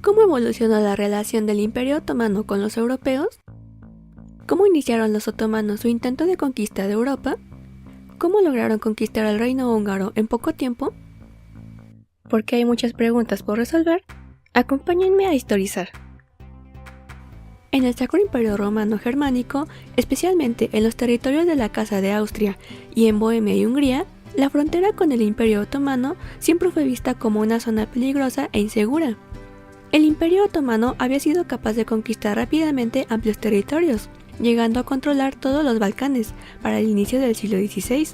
¿Cómo evolucionó la relación del Imperio Otomano con los europeos? ¿Cómo iniciaron los otomanos su intento de conquista de Europa? ¿Cómo lograron conquistar al reino húngaro en poco tiempo? Porque hay muchas preguntas por resolver, acompáñenme a historizar. En el Sacro Imperio Romano Germánico, especialmente en los territorios de la Casa de Austria y en Bohemia y Hungría, la frontera con el Imperio Otomano siempre fue vista como una zona peligrosa e insegura. El Imperio Otomano había sido capaz de conquistar rápidamente amplios territorios, llegando a controlar todos los Balcanes para el inicio del siglo XVI.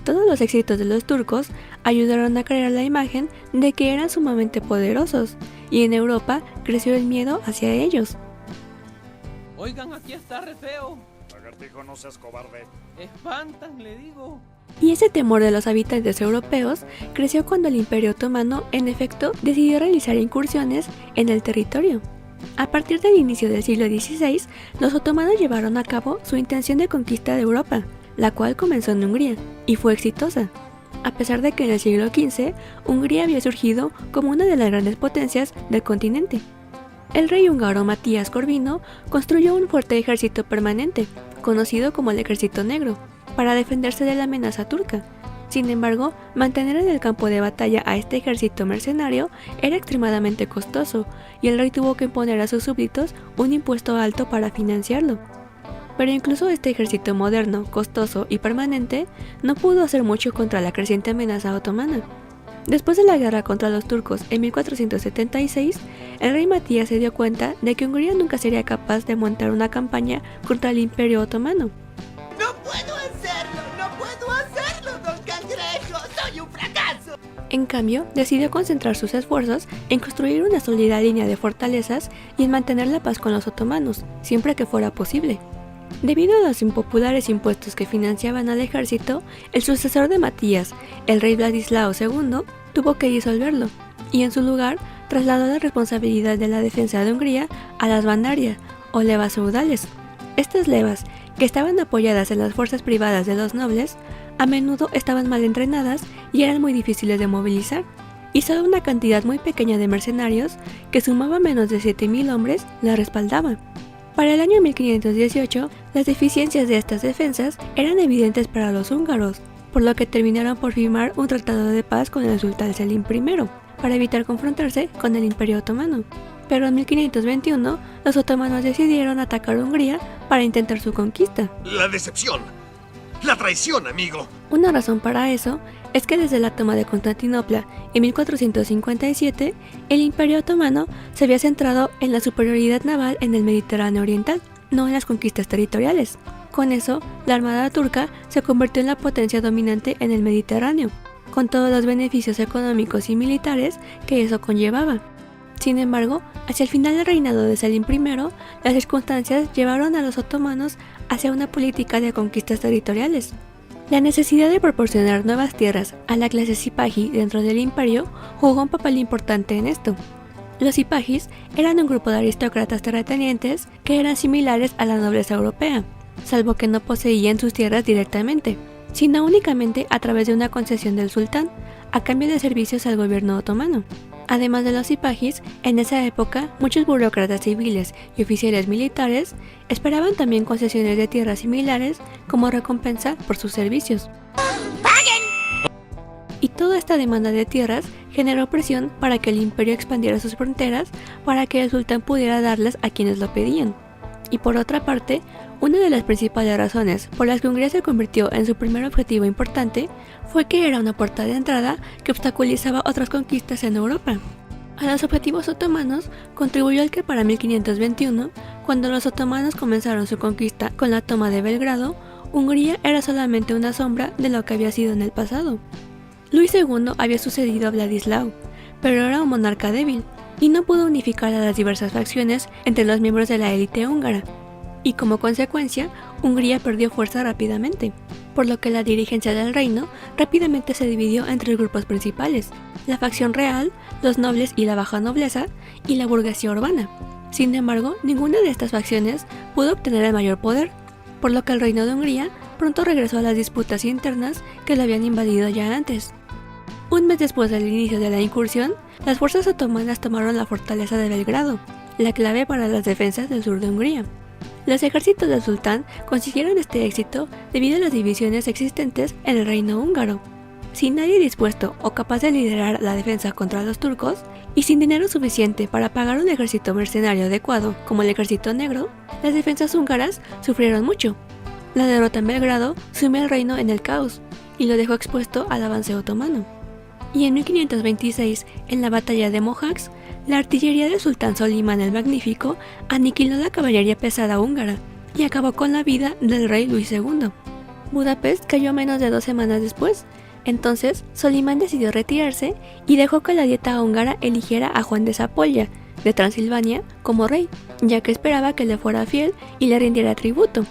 Todos los éxitos de los turcos ayudaron a crear la imagen de que eran sumamente poderosos, y en Europa creció el miedo hacia ellos. Oigan, aquí está re feo. Lagartijo, no seas cobarde. Espantan, le digo. Y ese temor de los habitantes europeos creció cuando el Imperio Otomano, en efecto, decidió realizar incursiones en el territorio. A partir del inicio del siglo XVI, los otomanos llevaron a cabo su intención de conquista de Europa, la cual comenzó en Hungría, y fue exitosa. A pesar de que en el siglo XV, Hungría había surgido como una de las grandes potencias del continente. El rey húngaro Matías Corvino construyó un fuerte ejército permanente, conocido como el Ejército Negro, para defenderse de la amenaza turca. Sin embargo, mantener en el campo de batalla a este ejército mercenario era extremadamente costoso, y el rey tuvo que imponer a sus súbditos un impuesto alto para financiarlo. Pero incluso este ejército moderno, costoso y permanente no pudo hacer mucho contra la creciente amenaza otomana. Después de la guerra contra los turcos en 1476, el rey Matías se dio cuenta de que Hungría nunca sería capaz de montar una campaña contra el Imperio Otomano. ¡No puedo hacerlo, don Cangrejo! ¡Soy un fracaso! En cambio, decidió concentrar sus esfuerzos en construir una sólida línea de fortalezas y en mantener la paz con los otomanos, siempre que fuera posible. Debido a los impopulares impuestos que financiaban al ejército, el sucesor de Matías, el rey Vladislao II, tuvo que disolverlo, y en su lugar trasladó la responsabilidad de la defensa de Hungría a las bandaria, o levas feudales. Estas levas, que estaban apoyadas en las fuerzas privadas de los nobles, a menudo estaban mal entrenadas y eran muy difíciles de movilizar, y solo una cantidad muy pequeña de mercenarios, que sumaba menos de 7.000 hombres, la respaldaban. Para el año 1518, las deficiencias de estas defensas eran evidentes para los húngaros, por lo que terminaron por firmar un tratado de paz con el sultán Selim I, para evitar confrontarse con el Imperio Otomano. Pero en 1521, los otomanos decidieron atacar Hungría para intentar su conquista. La decepción. La traición, amigo. Una razón para eso es que desde la toma de Constantinopla en 1457, el Imperio Otomano se había centrado en la superioridad naval en el Mediterráneo oriental, no en las conquistas territoriales. Con eso, la armada turca se convirtió en la potencia dominante en el Mediterráneo, con todos los beneficios económicos y militares que eso conllevaba. Sin embargo, hacia el final del reinado de Selim I, las circunstancias llevaron a los otomanos hacia una política de conquistas territoriales. La necesidad de proporcionar nuevas tierras a la clase sipahi dentro del imperio jugó un papel importante en esto. Los sipahis eran un grupo de aristócratas terratenientes que eran similares a la nobleza europea, salvo que no poseían sus tierras directamente, sino únicamente a través de una concesión del sultán, a cambio de servicios al gobierno otomano. Además de los sipahis, en esa época muchos burócratas civiles y oficiales militares esperaban también concesiones de tierras similares como recompensa por sus servicios. ¡Paguen! Y toda esta demanda de tierras generó presión para que el imperio expandiera sus fronteras para que el sultán pudiera darlas a quienes lo pedían. Y por otra parte, una de las principales razones por las que Hungría se convirtió en su primer objetivo importante fue que era una puerta de entrada que obstaculizaba otras conquistas en Europa. A los objetivos otomanos contribuyó el que para 1521, cuando los otomanos comenzaron su conquista con la toma de Belgrado, Hungría era solamente una sombra de lo que había sido en el pasado. Luis II había sucedido a Vladislao, pero era un monarca débil y no pudo unificar a las diversas facciones entre los miembros de la élite húngara, y como consecuencia, Hungría perdió fuerza rápidamente, por lo que la dirigencia del reino rápidamente se dividió en tres grupos principales: la facción real, los nobles y la baja nobleza, y la burguesía urbana. Sin embargo, ninguna de estas facciones pudo obtener el mayor poder, por lo que el reino de Hungría pronto regresó a las disputas internas que lo habían invadido ya antes. Un mes después del inicio de la incursión, las fuerzas otomanas tomaron la fortaleza de Belgrado, la clave para las defensas del sur de Hungría. Los ejércitos del sultán consiguieron este éxito debido a las divisiones existentes en el reino húngaro. Sin nadie dispuesto o capaz de liderar la defensa contra los turcos, y sin dinero suficiente para pagar un ejército mercenario adecuado como el ejército negro, las defensas húngaras sufrieron mucho. La derrota en Belgrado sumió al reino en el caos y lo dejó expuesto al avance otomano. Y en 1526, en la batalla de Mohacs, la artillería del sultán Solimán el Magnífico aniquiló la caballería pesada húngara y acabó con la vida del rey Luis II. Budapest cayó menos de 2 semanas después. Entonces, Solimán decidió retirarse y dejó que la dieta húngara eligiera a Juan de Zápolya, de Transilvania, como rey, ya que esperaba que le fuera fiel y le rindiera tributo.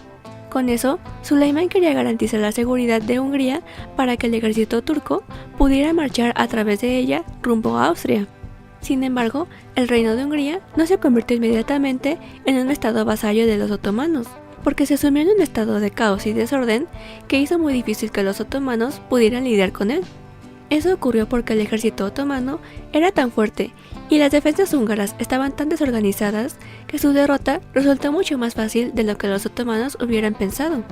Con eso, Suleimán quería garantizar la seguridad de Hungría para que el ejército turco pudiera marchar a través de ella rumbo a Austria. Sin embargo, el reino de Hungría no se convirtió inmediatamente en un estado vasallo de los otomanos, porque se sumió en un estado de caos y desorden que hizo muy difícil que los otomanos pudieran lidiar con él. Eso ocurrió porque el ejército otomano era tan fuerte y las defensas húngaras estaban tan desorganizadas que su derrota resultó mucho más fácil de lo que los otomanos hubieran pensado.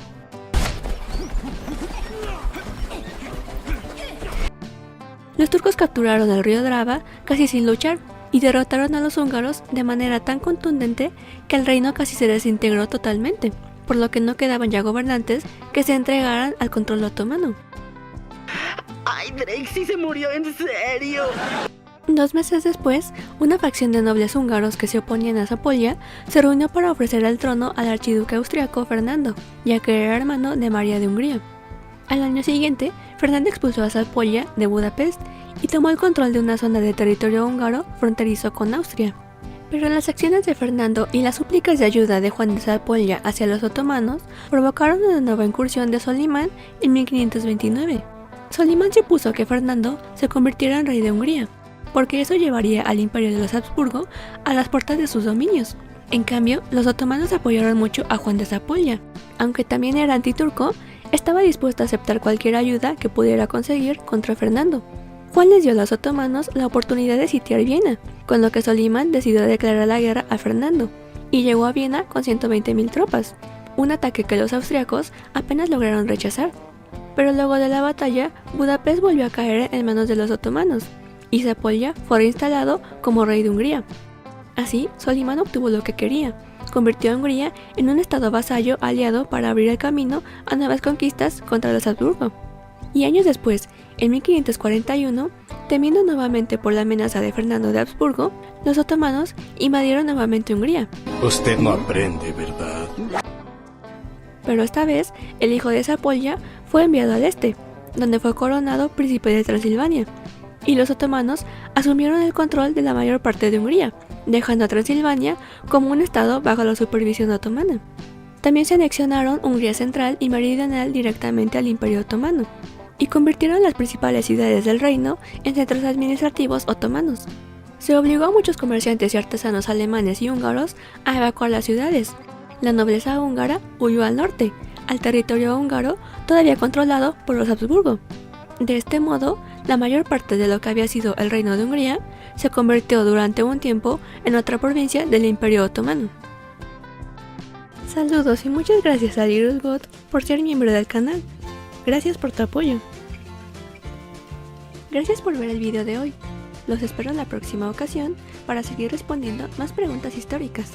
Los turcos capturaron el río Drava casi sin luchar y derrotaron a los húngaros de manera tan contundente que el reino casi se desintegró totalmente, por lo que no quedaban ya gobernantes que se entregaran al control otomano. ¡Ay, Drake sí se murió en serio! 2 meses después, una facción de nobles húngaros que se oponían a Zápolya se reunió para ofrecer el trono al archiduque austriaco Fernando, ya que era hermano de María de Hungría. Al año siguiente, Fernando expulsó a Zápolya de Budapest y tomó el control de una zona de territorio húngaro fronterizo con Austria. Pero las acciones de Fernando y las súplicas de ayuda de Juan de Zápolya hacia los otomanos provocaron una nueva incursión de Solimán en 1529. Solimán se puso que Fernando se convirtiera en rey de Hungría, porque eso llevaría al imperio de los Habsburgo a las puertas de sus dominios. En cambio, los otomanos apoyaron mucho a Juan de Zápolya. Aunque también era antiturco, estaba dispuesto a aceptar cualquier ayuda que pudiera conseguir contra Fernando. Juan les dio a los otomanos la oportunidad de sitiar Viena, con lo que Solimán decidió declarar la guerra a Fernando, y llegó a Viena con 120.000 tropas, un ataque que los austriacos apenas lograron rechazar. Pero luego de la batalla, Budapest volvió a caer en manos de los otomanos, y Zápolya fue reinstalado como rey de Hungría. Así, Solimán obtuvo lo que quería, convirtió a Hungría en un estado vasallo aliado para abrir el camino a nuevas conquistas contra los Habsburgo. Y años después, en 1541, temiendo nuevamente por la amenaza de Fernando de Habsburgo, los otomanos invadieron nuevamente Hungría. Usted no aprende, ¿verdad? Pero esta vez, el hijo de Zápolya fue enviado al este, donde fue coronado príncipe de Transilvania, y los otomanos asumieron el control de la mayor parte de Hungría, dejando a Transilvania como un estado bajo la supervisión otomana. También se anexionaron Hungría central y meridional directamente al Imperio Otomano, y convirtieron las principales ciudades del reino en centros administrativos otomanos. Se obligó a muchos comerciantes y artesanos alemanes y húngaros a evacuar las ciudades. La nobleza húngara huyó al norte, al territorio húngaro todavía controlado por los Habsburgo. De este modo, la mayor parte de lo que había sido el reino de Hungría se convirtió durante un tiempo en otra provincia del Imperio Otomano. Saludos y muchas gracias a Little God por ser miembro del canal. Gracias por tu apoyo. Gracias por ver el video de hoy. Los espero en la próxima ocasión para seguir respondiendo más preguntas históricas.